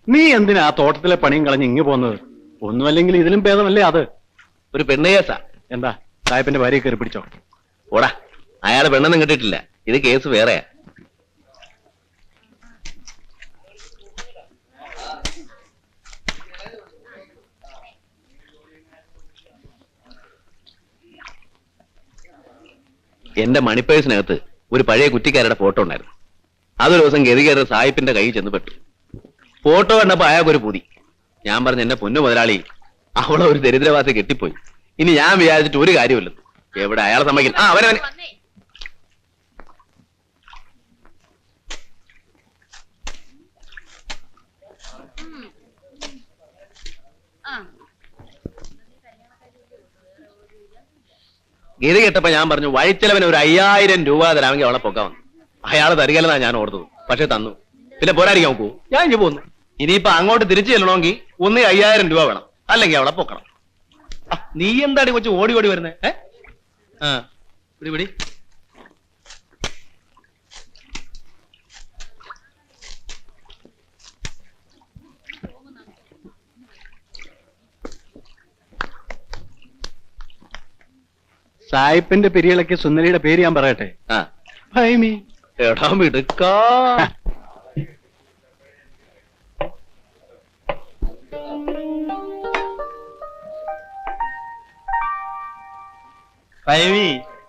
നീ എന്തിനാ ആ തോട്ടത്തിലെ പണിയും കളഞ്ഞ് ഇങ്ങ് പോന്നത്? ഒന്നുമല്ലെങ്കിൽ ഇതിലും ഭേദമല്ലേ അത്. ഒരു പെണ്ണുകേസാ. എന്താ സാഹിബിന്റെ ഭാര്യയെ കയറി പിടിച്ചോ? ഓടാ, അയാള് പെണ്ണൊന്നും കിട്ടിയിട്ടില്ല. ഇത് കേസ് വേറെയാ. എന്റെ മണിപ്പേഴ്സിനകത്ത് ഒരു പഴയ കുറ്റിക്കാരുടെ ഫോട്ടോ ഉണ്ടായിരുന്നു. അതൊരു ദിവസം ഗതികേറി സാഹിബിന്റെ കയ്യിൽ ചെന്ന് പെട്ടു. ഫോട്ടോ കണ്ടപ്പോ അയാൾക്കൊരു പൂതി. ഞാൻ പറഞ്ഞു, എന്നെ പൊന്നു മുതലാളി, അവളെ ഒരു ദരിദ്രവാസി കെട്ടിപ്പോയി. ഇനി ഞാൻ വിചാരിച്ചിട്ട് ഒരു കാര്യമില്ല. എവിടെ അയാളെ സമ്മതിക്കും? അവനവന് ഗതി കെട്ടപ്പോ ഞാൻ പറഞ്ഞു, വഴിച്ചെലവിന് ഒരു 5000 രൂപ തരാമെങ്കിൽ അവളെ പൊക്കാമെന്ന്. അയാൾ തരികല്ലെന്നാ ഞാൻ ഓർത്തത്. പക്ഷെ തന്നു. പിന്നെ പോരാടിക്കാൻ നോക്കൂ, ഞാൻ ഇനി പോന്നു. ഇനിയിപ്പോ അങ്ങോട്ട് തിരിച്ചു ചെല്ലണമെങ്കിൽ 5000 രൂപ വേണം, അല്ലെങ്കിൽ അവളെ പൊക്കണം. നീ എന്താണ് കൊച്ചു ഓടി ഓടി വരുന്നേ? പിടി സായിപ്പിന്റെ പെരിയളയ്ക്ക് സുന്ദരിയുടെ പേര് ഞാൻ പറയട്ടെ. ഭൈമി. എടാ മിടുക്കാ. ഫൈമി,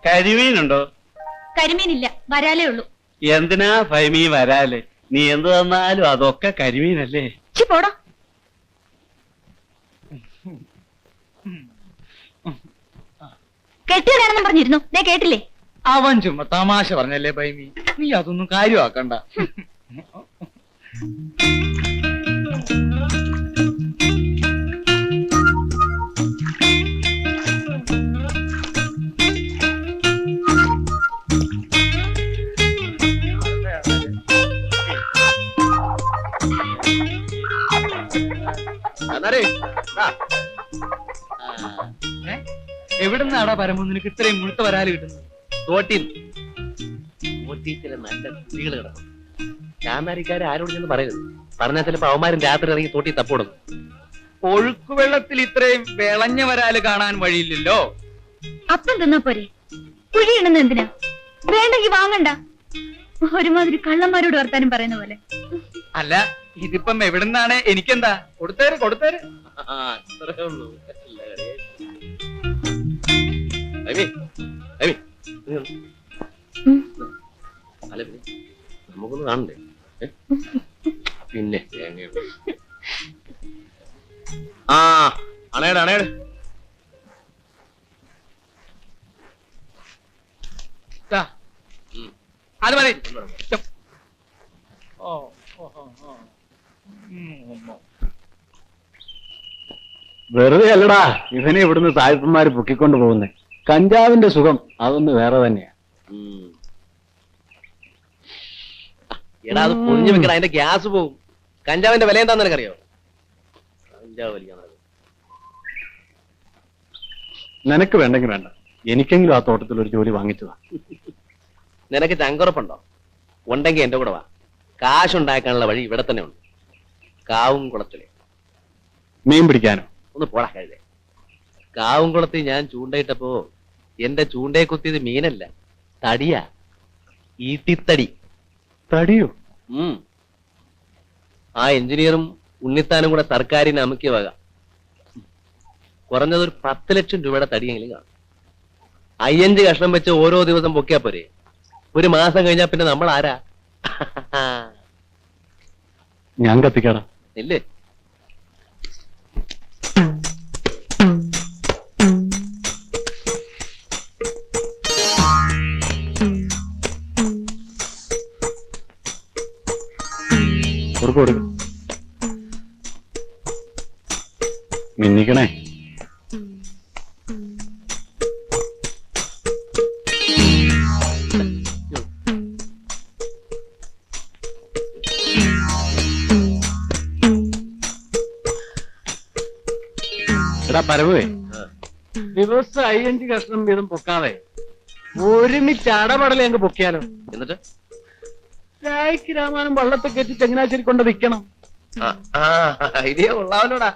കരിമീനുണ്ടോ? കരിമീനില്ല, വരാലേ ഉള്ളൂ. എന്തിനാ ഫൈമി വരാല്? നീ എന്ത് തന്നാലും അതൊക്കെ കരിമീനല്ലേ? പോടാ. കെട്ടിയതാണെന്നും പറഞ്ഞിരുന്നു, ഞാൻ കേട്ടില്ലേ? അവൻ ചുമ്മാ തമാശ പറഞ്ഞല്ലേ ഫൈമി, നീ അതൊന്നും കാര്യമാക്കണ്ട. എവിടുന്നാടാ പരമു നിനക്ക് ഇത്രയും മുഴുത്ത വരാല് കിട്ടുന്നത്? തോട്ടിൽ ചില നല്ല കുട്ടികൾ കിടക്കും. ചാന്നാരിക്കാരെ ആരോട് ചെന്ന് പറയരുത്. പറഞ്ഞാൽ ചിലപ്പോ അവന്മാരും രാത്രി ഇറങ്ങി തോട്ടി തപ്പോടുന്നു. ഒഴുക്കുവെള്ളത്തിൽ ഇത്രയും വിളഞ്ഞ വരാല് കാണാൻ വഴിയില്ലല്ലോ. അപ്പം തിന്നാ പോരെ, കുഴിയിടുന്ന എന്തിനാ? വേണ്ടെങ്കി വാങ്ങണ്ട. ഒരുമാതിരി കള്ളന്മാരോട് വർത്താനം പറയുന്ന പോലെ. അല്ല, ഇതിപ്പം എവിടുന്നാണ്? എനിക്കെന്താ? കൊടുത്തേര് കൊടുത്തേര്. നമുക്കൊന്ന് കാണണ്ടേ? പിന്നെ അണയുടെ അണയുടെ അത് മതി. വെറുതെ അല്ലടാ ഇവനെ ഇവിടുന്ന് സായിപ്പന്മാര് പൊക്കിക്കൊണ്ട് പോകുന്നേ. കഞ്ചാവിന്റെ സുഖം അതൊന്ന് വേറെ തന്നെയാ. എടാ, അത് പൊളിഞ്ഞു വെക്കടാ, അതിന്റെ ഗ്യാസ് പോകും. കഞ്ചാവിന്റെ വില എന്താന്ന് നിനക്കറിയോ? കഞ്ചാവ് വലിക്കാൻ നിനക്ക് വേണ്ടെങ്കിൽ വേണ്ട, എനിക്കെങ്കിലും ആ തോട്ടത്തിൽ ഒരു ജോലി വാങ്ങിച്ചതാ. നിനക്ക് ചങ്കുറപ്പുണ്ടോ? ഉണ്ടെങ്കിൽ എന്റെ കൂടെ വാ. കാശുണ്ടാക്കാനുള്ള വഴി ഇവിടെ തന്നെ ഉണ്ട്. കാവും കുളത്തില്. മീൻ പിടിക്കാനോ? ഒന്ന് പോടാ കഴുതേ. കാവും കുളത്തിൽ ഞാൻ ചൂണ്ടയിട്ടപ്പോ എന്റെ ചൂണ്ടയെ കുത്തിയത് മീനല്ല, തടിയാ. ഈട്ടിത്തടി. തടിയോ? ആ എഞ്ചിനീയറും ഉണ്ണിത്താനും കൂടെ സർക്കാരിന് അമുക്കിയ വക. കുറഞ്ഞതൊരു 10 ലക്ഷം രൂപയുടെ തടിയെങ്കിലും കാണും. 5 കഷ്ണം വെച്ച് ഓരോ ദിവസം പൊക്കിയാ പോരെ? ഒരു മാസം കഴിഞ്ഞാ പിന്നെ നമ്മൾ ആരാ? ഞാൻ കത്തിക്കാടാ. ഇല്ലേ? കൊടുക്കും. മിന്നിക്കണേ. പരമേ ദിവസം 5 കഷ്ണം വീതം പൊക്കാതെ ഒരുമിച്ച് അടപടലെ അങ്ങ് പൊക്കിയാലോ? എന്നിട്ട് ചായക്ക് രാമാനും വള്ളത്തെ കയറ്റി ചങ്ങനാശ്ശേരി കൊണ്ട് വിൽക്കണം. ഐഡിയ കൊള്ളാവല്ലോടാ.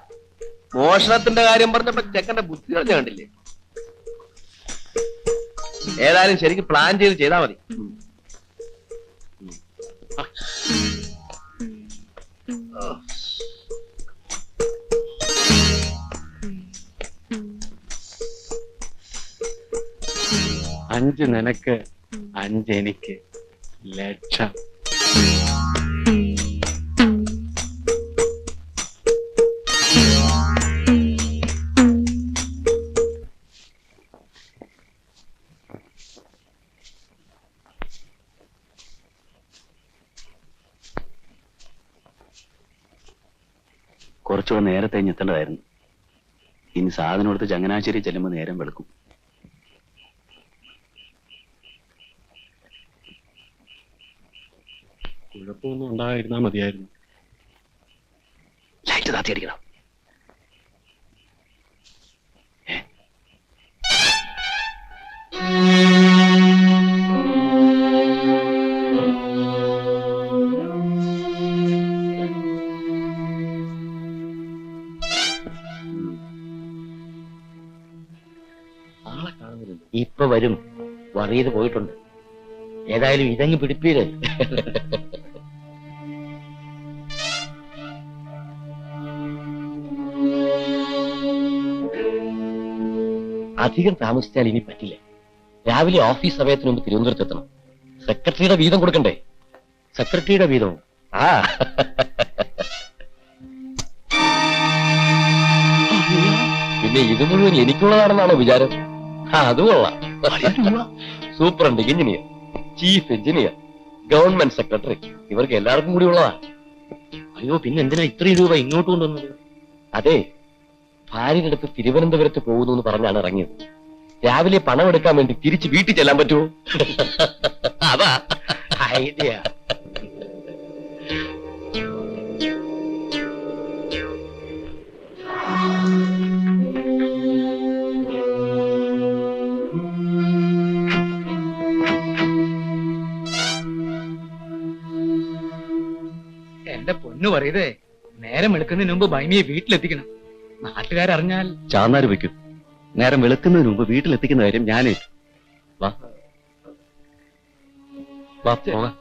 മോഷണത്തിന്റെ കാര്യം പറഞ്ഞപ്പോ ചെക്കന്റെ ബുദ്ധി കളഞ്ഞ കണ്ടില്ലേ? ഏതായാലും ശരിക്കും പ്ലാൻ ചെയ്താ മതി. അഞ്ച് നിനക്ക് 5 എനിക്ക് ലക്ഷം. കുറച്ചുകൂടെ നേരത്തെ എത്തേണ്ടതായിരുന്നു. ഇനി സാധനം എടുത്ത് ചങ്ങനാശ്ശേരി ചെല്ലുമ്പോൾ നേരം വെളുക്കും. കുഴപ്പമൊന്നും ഉണ്ടായിരുന്നാ മതിയായിരുന്നു. ലൈറ്റ് താത്തി അടിക്കണം. ഇപ്പൊ വരും. വറിയത് പോയിട്ടുണ്ട്. ഏതായാലും ഇതങ്ങ് പിടിപ്പീര്. അധികം താമസിച്ചാൽ ഇനി പറ്റില്ല. രാവിലെ ഓഫീസ് സമയത്തിന് മുമ്പ് തിരുവനന്തപുരത്ത് എത്തണം. സെക്രട്ടറിയുടെ വീതം കൊടുക്കണ്ടേ? സെക്രട്ടറിയുടെ വീതവും ആ പിന്നെ ഇത് മുഴുവൻ എനിക്കുള്ളതാണെന്നാണോ വിചാരം? അത് കൊള്ളാം. Superintendent engineer, chief engineer, government secretary, ഇവർക്ക് എല്ലാവർക്കും കൂടി ഉള്ളതാ. അയ്യോ, പിന്നെ എന്തിനാ ഇത്രയും രൂപ ഇങ്ങോട്ട് കൊണ്ടുവന്നത്? അതെ, ഭാര്യയുടെ അടുത്ത് തിരുവനന്തപുരത്ത് പോകുന്നു എന്ന് പറഞ്ഞാണ് ഇറങ്ങിയത്. രാവിലെ പണം എടുക്കാൻ വേണ്ടി തിരിച്ച് വീട്ടിൽ ചെല്ലാൻ പറ്റുമോ? അതാ ഐഡിയ. എന്റെ പൊന്നു പറയതേ, നേരം വെളുക്കുന്നതിന് മുമ്പ് ഭൈമിയെ വീട്ടിലെത്തിക്കണം. നാട്ടുകാരറിഞ്ഞാൽ ചാന്നാര് വെക്കും. നേരം വെളുക്കുന്നതിന് മുമ്പ് വീട്ടിലെത്തിക്കുന്ന കാര്യം ഞാനേ. വാ വാ പോകാം.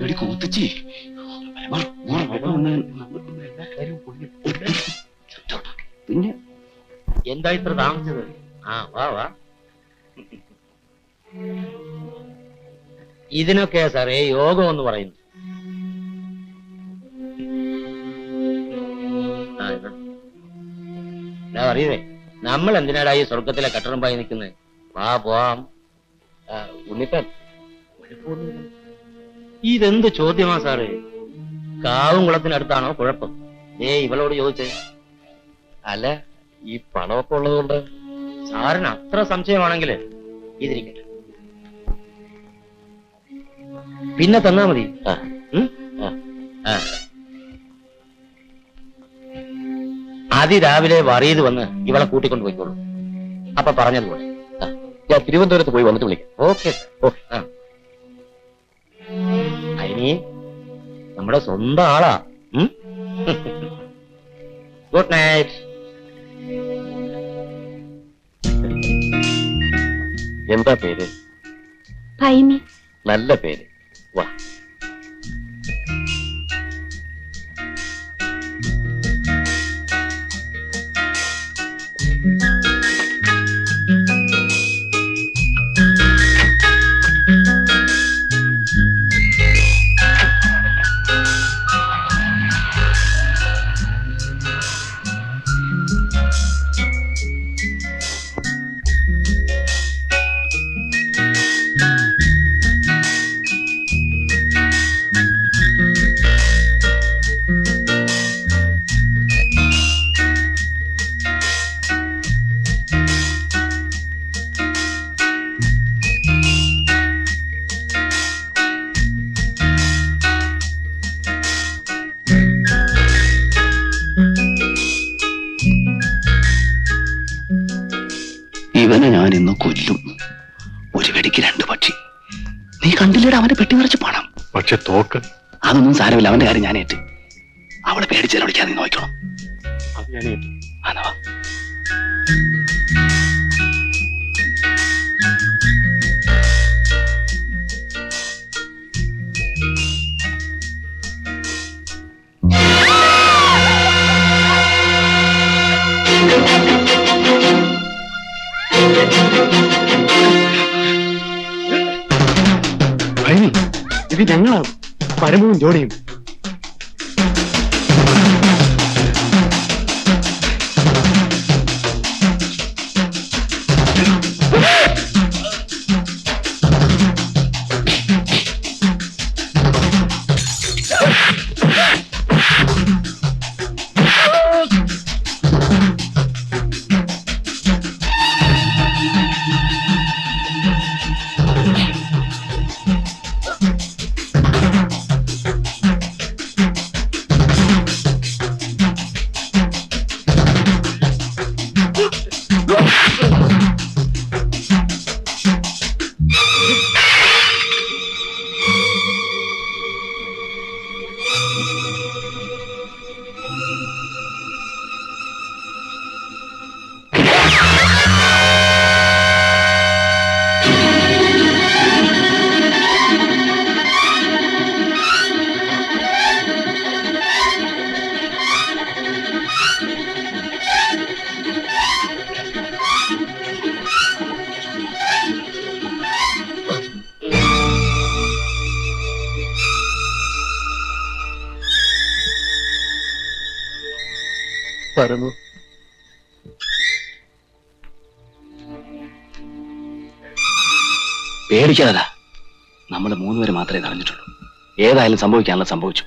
എടി കൂത്തച്ചി, പിന്നെ എന്താ ഇത്ര താമസിച്ചത്? ആ വാ വാ. ഇതിനൊക്കെയാ സാറേ യോഗം എന്ന് പറയുന്നു. ഞാൻ അറിയതേ, നമ്മൾ എന്തിനാടാ ഈ സ്വർഗത്തിലെ കട്ടറുമ്പായി നിൽക്കുന്നത്? വാ പോവാം. ഉണ്ണിപ്പൻ, ഇതെന്ത് ചോദ്യമാ സാറേ? കാവും കുളത്തിനടുത്താണോ കുഴപ്പം? ഇവളോട് ചോദിച്ചേ. അല്ല, ഈ പണമൊക്കെ ഉള്ളതുകൊണ്ട് സാറിന് അത്ര സംശയമാണെങ്കിൽ ഇതിരിക്കട്ടെ, പിന്നെ തന്നാ മതി. അതിരാവിലെ വറിയത് വന്ന് ഇവളെ കൂട്ടിക്കൊണ്ട് പോയിക്കോളൂ. അപ്പൊ പറഞ്ഞതുപോലെ ഞാൻ തിരുവനന്തപുരത്ത് പോയി വന്നിട്ട് വിളിക്കാം. ഓക്കെ. അതിനി നമ്മുടെ സ്വന്തം ആളാ. Good night. എന്താ പേര്? ഭൈമി. നല്ല പേര്. വാ. ഇവനെ ഞാൻ ഇന്ന് കൊല്ലും. ഒരു വെടിക്ക് 2 പക്ഷി. നീ കണ്ടില്ലേടാ അവന്റെ പെട്ടി നിറച്ച് പണം. പക്ഷെ തോക്ക് അതൊന്നും സാരമില്ല, അവന്റെ കാര്യം ഞാനേറ്റ്. അവളെ പേടിച്ചാൽ വിളിക്കാൻ നീ നോക്കണം. അത് ഞാൻ അനവാ ഇത് ഞങ്ങളാണ്, പരമവും ജോണിയും. പരമു, പേടിക്കാതാ. നമ്മൾ 3 പേര് മാത്രമേ അറിഞ്ഞിട്ടുള്ളൂ. ഏതായാലും സംഭവിക്കാനുള്ള സംഭവിച്ചു.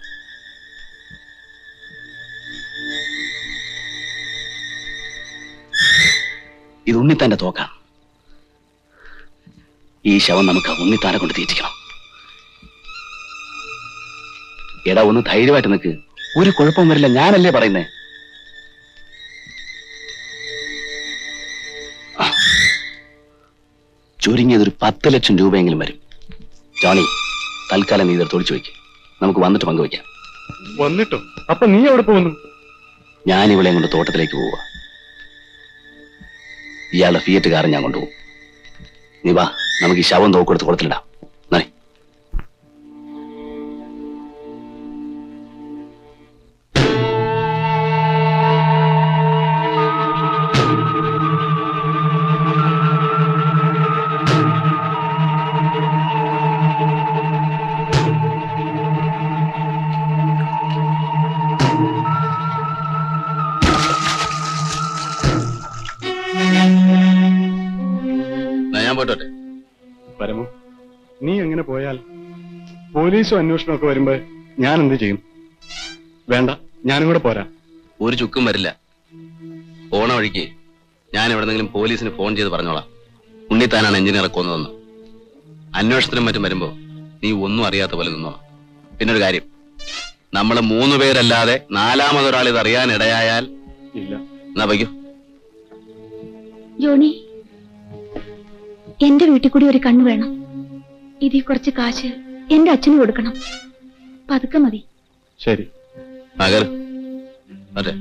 ഇത് ഉണ്ണിത്താന്റെ തോക്കാണ്. ഈ ശവം നമുക്ക് ഉണ്ണിത്താനെ കൊണ്ട് തീറ്റിക്കണം. എടാ, ഒന്ന് ധൈര്യമായിട്ട് നിൽക്ക്. ഒരു കുഴപ്പം വരില്ല, ഞാനല്ലേ പറയുന്നേ. ചുരുങ്ങിയതൊരു 10 ലക്ഷം രൂപയെങ്കിലും വരും. ജോണി, തൽക്കാലം നീ ഇതൊരു തൊളിച്ചു വയ്ക്ക്. നമുക്ക് വന്നിട്ട് പങ്കുവയ്ക്കാം. വന്നിട്ടോ? അപ്പൊ നീ എവിടെ പോകുന്നു? ഞാൻ ഇവളെ കൊണ്ട് തോട്ടത്തിലേക്ക് പോവുക. ഇയാളുടെ ഫിയറ്റ് കാറ് ഞാൻ കൊണ്ടുപോകും. നീ വാ, നമുക്ക് ഈ ശവം തോക്കെടുത്ത് കൊടുത്തിടാം. നേ, ഞാൻ പോയിട്ടോട്ടെ. പരമു, നീ എങ്ങനെ പോയാൽ പോലീസും അന്വേഷണവും ഒക്കെ വരുമ്പോ ഞാൻ എന്ത് ചെയ്യും? വേണ്ട, ഞാനും കൂടെ പോരാ. ഒരു ചുക്കും വരില്ല. പോണ വഴിക്ക് ഞാൻ എവിടെന്നെങ്കിലും പോലീസിന് ഫോൺ ചെയ്ത് പറഞ്ഞോളാം, ഉണ്ണിത്താനാണ് എഞ്ചിനീയറെ കൊന്നതെന്ന്. അന്വേഷണത്തിനും മറ്റും വരുമ്പോ നീ ഒന്നും അറിയാത്ത പോലെ നിന്നോളാം. പിന്നൊരു കാര്യം, നമ്മള് 3 പേരല്ലാതെ 4മതൊരാൾ ഇത് അറിയാൻ ഇടയായാൽ ഇല്ല. എന്നാ വയ്ക്കൂ. ജോണി, എന്റെ വീട്ടിൽ കൂടി ഒരു കണ്ണ് വേണം. ഇതിൽ കുറച്ച് കാശ് എന്റെ അച്ഛന് കൊടുക്കണം. പതുക്കെ മതി. ശരി. നഗർ അതെ.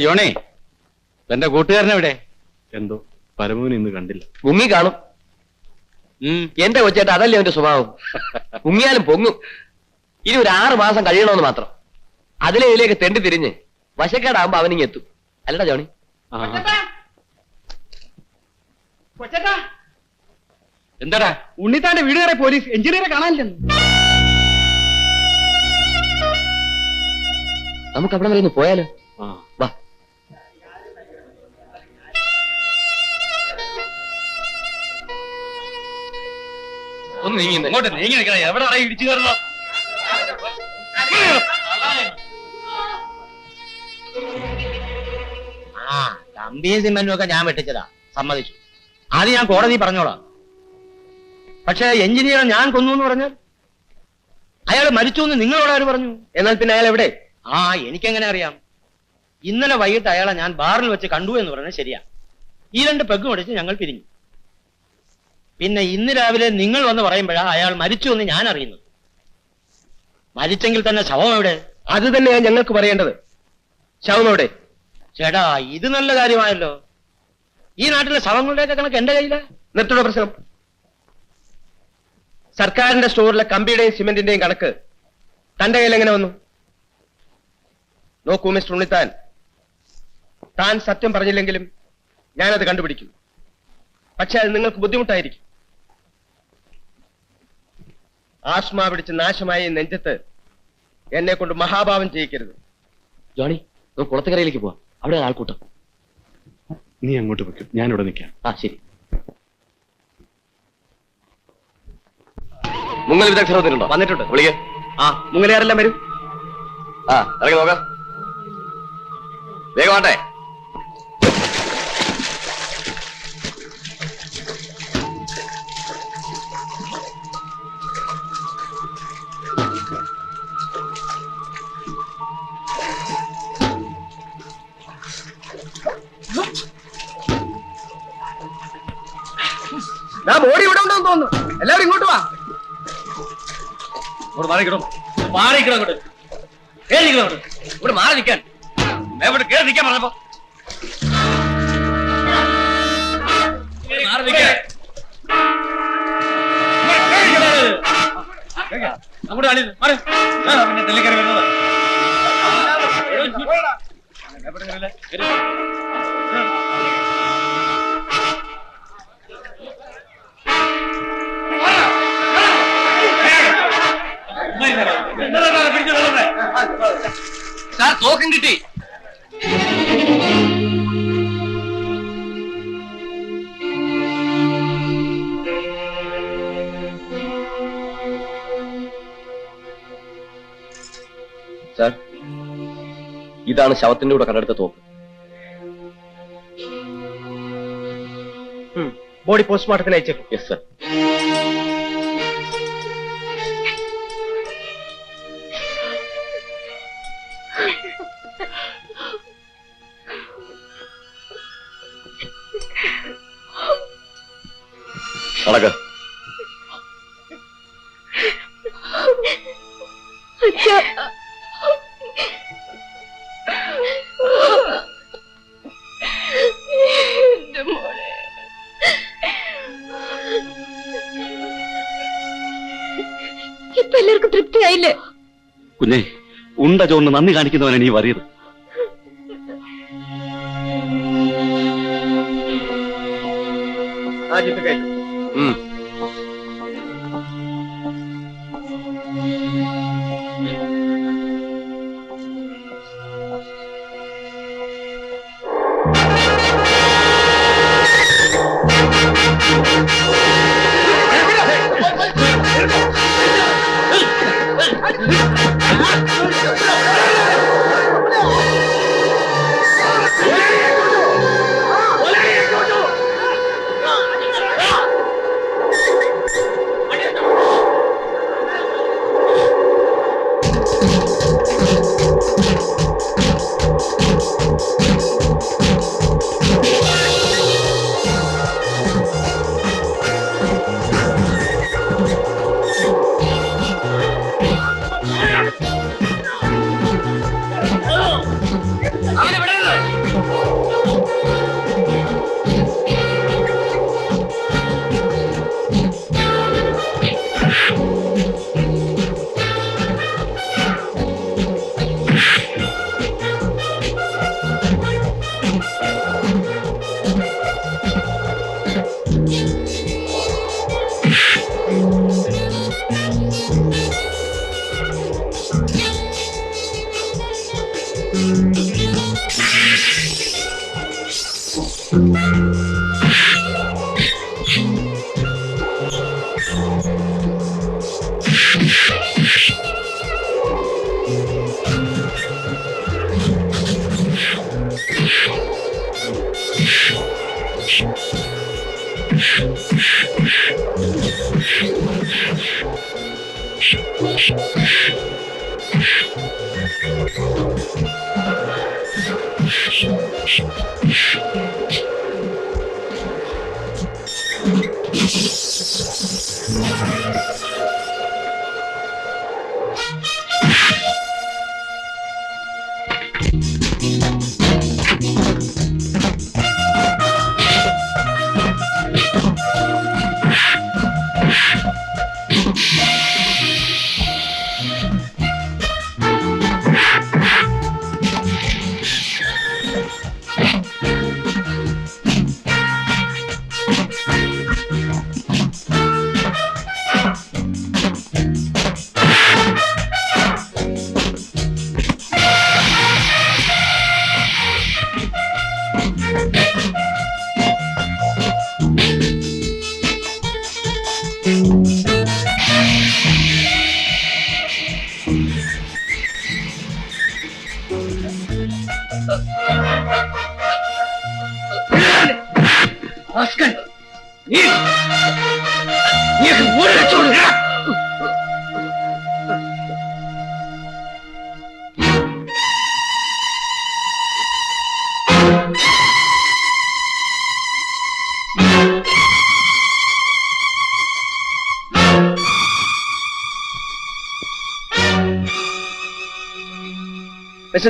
ജോണി, എന്റെ കൂട്ടുകാരനെവിടെ? എന്തോ പരമുവിനെ ഇന്ന് കണ്ടില്ല. മുങ്ങി കാണും. എന്റെ കൊച്ചേട്ട അതല്ലേ അവന്റെ സ്വഭാവം. മുങ്ങിയാലും പൊങ്ങും. ഇനി ഒരു 6 മാസം കഴിയണമെന്ന് മാത്രം. അതിലെ ഇതിലേക്ക് തെണ്ടി തിരിഞ്ഞ് വശക്കേടാകുമ്പോ അവനിങ്ങി എത്തും. അല്ലടാ ജോണി? എന്താടാ? ഉണ്ണിത്താന്റെ വീട് കയറി പോലീസ് എഞ്ചിനീയറെ കാണാനില്ലെന്ന്. നമുക്ക് അവിടെ വരെ ഒന്ന് പോയാലോ? വാ. ഒന്ന് നീങ്ങി ഇങ്ങോട്ട് നീങ്ങി നിൽക്കണം. എവിടെ ഇടിച്ചു കയറണം? കമ്പിയും സിമെന്റും ഒക്കെ ഞാൻ വെട്ടിച്ചതാ. സമ്മതിച്ചു. അത് ഞാൻ കോടതി പറഞ്ഞോളാം. പക്ഷെ എഞ്ചിനീയറെ ഞാൻ കൊന്നു എന്ന് പറഞ്ഞാൽ അയാൾ മരിച്ചു എന്ന് നിങ്ങളോട് ആര് പറഞ്ഞു? എന്നാൽ പിന്നെ അയാൾ എവിടെ? എനിക്കെങ്ങനെ അറിയാം? ഇന്നലെ വൈകിട്ട് അയാളെ ഞാൻ ബാറിൽ വെച്ച് കണ്ടു എന്ന് പറഞ്ഞാൽ ശരിയാ. ഈ 2 പെഗ് അടിച്ച് ഞങ്ങൾ പിരിഞ്ഞു. പിന്നെ ഇന്ന് രാവിലെ നിങ്ങൾ വന്ന് പറയുമ്പോഴാ അയാൾ മരിച്ചു എന്ന് ഞാൻ അറിയുന്നത്. മരിച്ചെങ്കിൽ തന്നെ ശവം എവിടെ? അത് തന്നെയാണ് ഞങ്ങൾക്ക് പറയേണ്ടത്. ശവം എവിടെ? ചേട്ടാ, ഇത് നല്ല കാര്യമായല്ലോ. ഈ നാട്ടിലെ ശവങ്ങളുടെയൊക്കെ കണക്ക് എന്റെ കയ്യിലാ. നിർത്തുന്ന പ്രശ്നം. സർക്കാരിന്റെ സ്റ്റോറിലെ കമ്പിയുടെയും സിമെന്റിന്റെയും കണക്ക് തന്റെ കയ്യിൽ എങ്ങനെ വന്നു? നോക്കൂ മിസ്റ്റർ ഉണ്ണിത്താൻ, താൻ സത്യം പറഞ്ഞില്ലെങ്കിലും ഞാനത് കണ്ടുപിടിക്കും. പക്ഷെ അത് നിങ്ങൾക്ക് ബുദ്ധിമുട്ടായിരിക്കും. ആസ്മ പിടിച്ച് നാശമായ ഈ നെഞ്ചത്ത് എന്നെ കൊണ്ട് മഹാഭാവം ചെയ്യിക്കരുത്. ജോണി, നമുക്ക് കുളത്തുകരയിലേക്ക് പോവാം. അവിടെ ആൾക്കൂട്ടം. നീ അങ്ങോട്ട് വെക്കും, ഞാനിവിടെ നിൽക്കാം. ശരി. മുങ്ങൽ വിദഗ്ധർ വന്നിട്ടുണ്ടോ? വന്നിട്ടുണ്ട്. വിളിക്ക്. മുങ്ങലുകാരെല്ലാം വരും. ഇറങ്ങി നോക്കാം. വേഗമാട്ടെ. ബോഡി ഇവിടെ ഉണ്ടോന്ന് തോന്നുന്നു. എല്ലാവരും ഇങ്ങോട്ട് വാ. ഇവിടെ മാറി നിൽക്കാൻ കേറി നിൽക്കാൻ പറഞ്ഞപ്പോ സാർ തോക്കം കിട്ടി. സാർ, ഇതാണ് ശവത്തിന്റെ കൂടെ കണ്ടെടുത്ത തോക്ക്. ബോഡി പോസ്റ്റ്മോർട്ടത്തിന് അയച്ചേക്കും. Yes sir. നടക്ക. ഇപ്പൊ എല്ലാവർക്കും തൃപ്തിയായില്ലേ? കുഞ്ഞെ, ഉണ്ട ചോറിന് നന്ദി കാണിക്കുന്നവനാണ് നീ വറിയത്. ആദ്യത്തെ കയറ്റം. Shh. മിസ്റ്റർ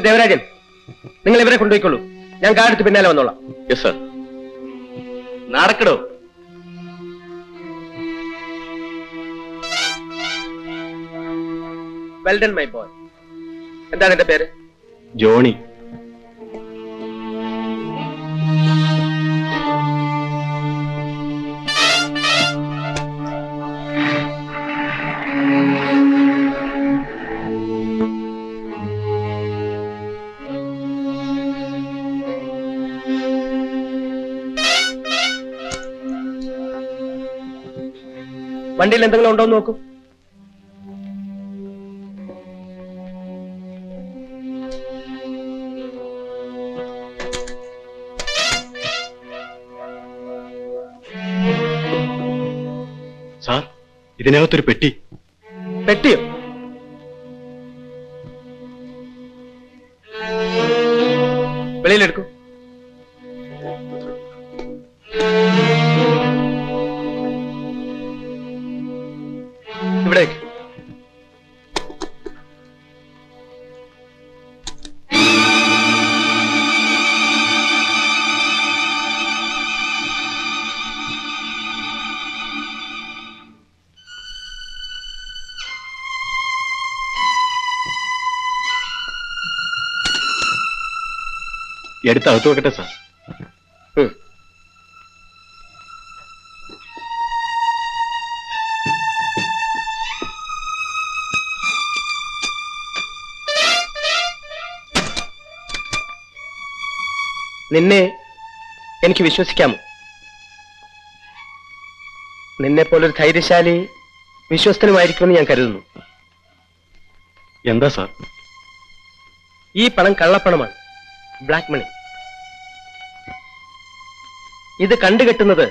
ദേവരാജൻ, നിങ്ങൾ ഇവരെ കൊണ്ടുപോയിക്കോളൂ. ഞാൻ കാടെടുത്ത് പിന്നാലെ വന്നോളാം. Yes sir. നടക്കടോ. Well done my boy. എന്താണ് എന്റെ പേര്? ജോണി. വണ്ടിയിൽ എന്തെങ്കിലും ഉണ്ടോ എന്ന് നോക്കൂ. സാർ, ഇതിനകത്തൊരു പെട്ടി. പെട്ടിയോ? വെളിയിലെടുക്കൂ. ഇവിടെ വെക്ക്. എടുത്ത് അകത്ത് വെക്കട്ടെ സാർ. നിന്നെ എനിക്ക് വിശ്വസിക്കാമോ? നിന്നെ പോലൊരു ധൈര്യശാലി വിശ്വസ്തനുമായിരിക്കുമെന്ന് ഞാൻ കരുതുന്നു. എന്താ സാർ? ഈ പണം കള്ളപ്പണമാണ്, ബ്ലാക്ക് മണി. ഇത് കണ്ടുകെട്ടുന്നത്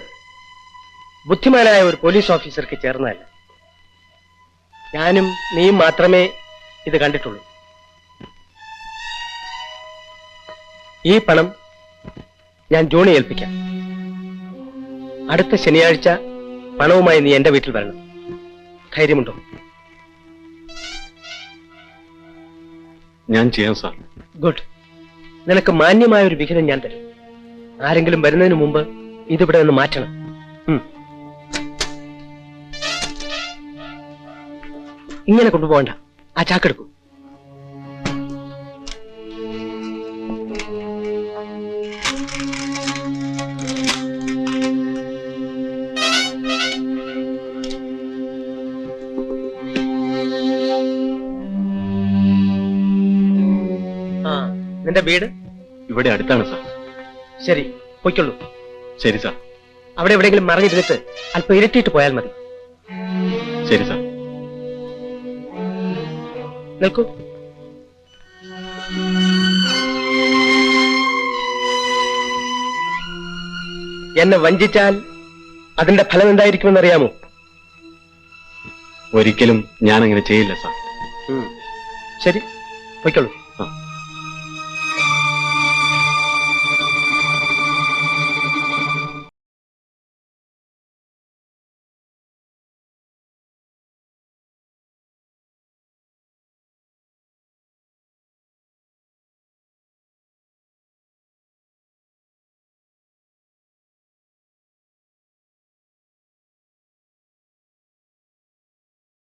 ബുദ്ധിമാനായ ഒരു പോലീസ് ഓഫീസർക്ക് ചേർന്നതല്ല. ഞാനും നീയും മാത്രമേ ഇത് കണ്ടിട്ടുള്ളൂ. ഈ പണം ഞാൻ ജോണി ഏൽപ്പിക്കാം. അടുത്ത ശനിയാഴ്ച പണവുമായി നീ എന്റെ വീട്ടിൽ വരണം. ധൈര്യമുണ്ടോ? ഞാൻ ചെയ്യാം സാർ. ഗുഡ്. നിനക്ക് മാന്യമായ ഒരു വിഹിതം ഞാൻ തരും. ആരെങ്കിലും വരുന്നതിന് മുമ്പ് ഇതിവിടെ നിന്ന് മാറ്റണം. ഇങ്ങനെ കൊണ്ടുപോകണ്ട. ആ ചാക്കെടുക്കൂ. നിന്റെ വീട് ഇവിടെ അടുത്താണ് സാർ. ശരി, പൊയ്ക്കൊള്ളൂ. ശരി സാർ. അവിടെ എവിടെയെങ്കിലും മറിഞ്ഞിരുന്നിട്ട് അല്പം ഇരട്ടിയിട്ട് പോയാൽ മതി. ശരി സാർ. നിൽക്കൂ. എന്നെ വഞ്ചിച്ചാൽ അതിന്റെ ഫലം എന്തായിരിക്കുമെന്ന് അറിയാമോ? ഒരിക്കലും ഞാൻ അങ്ങനെ ചെയ്യില്ല സാർ. ശരി, പൊയ്ക്കോളൂ.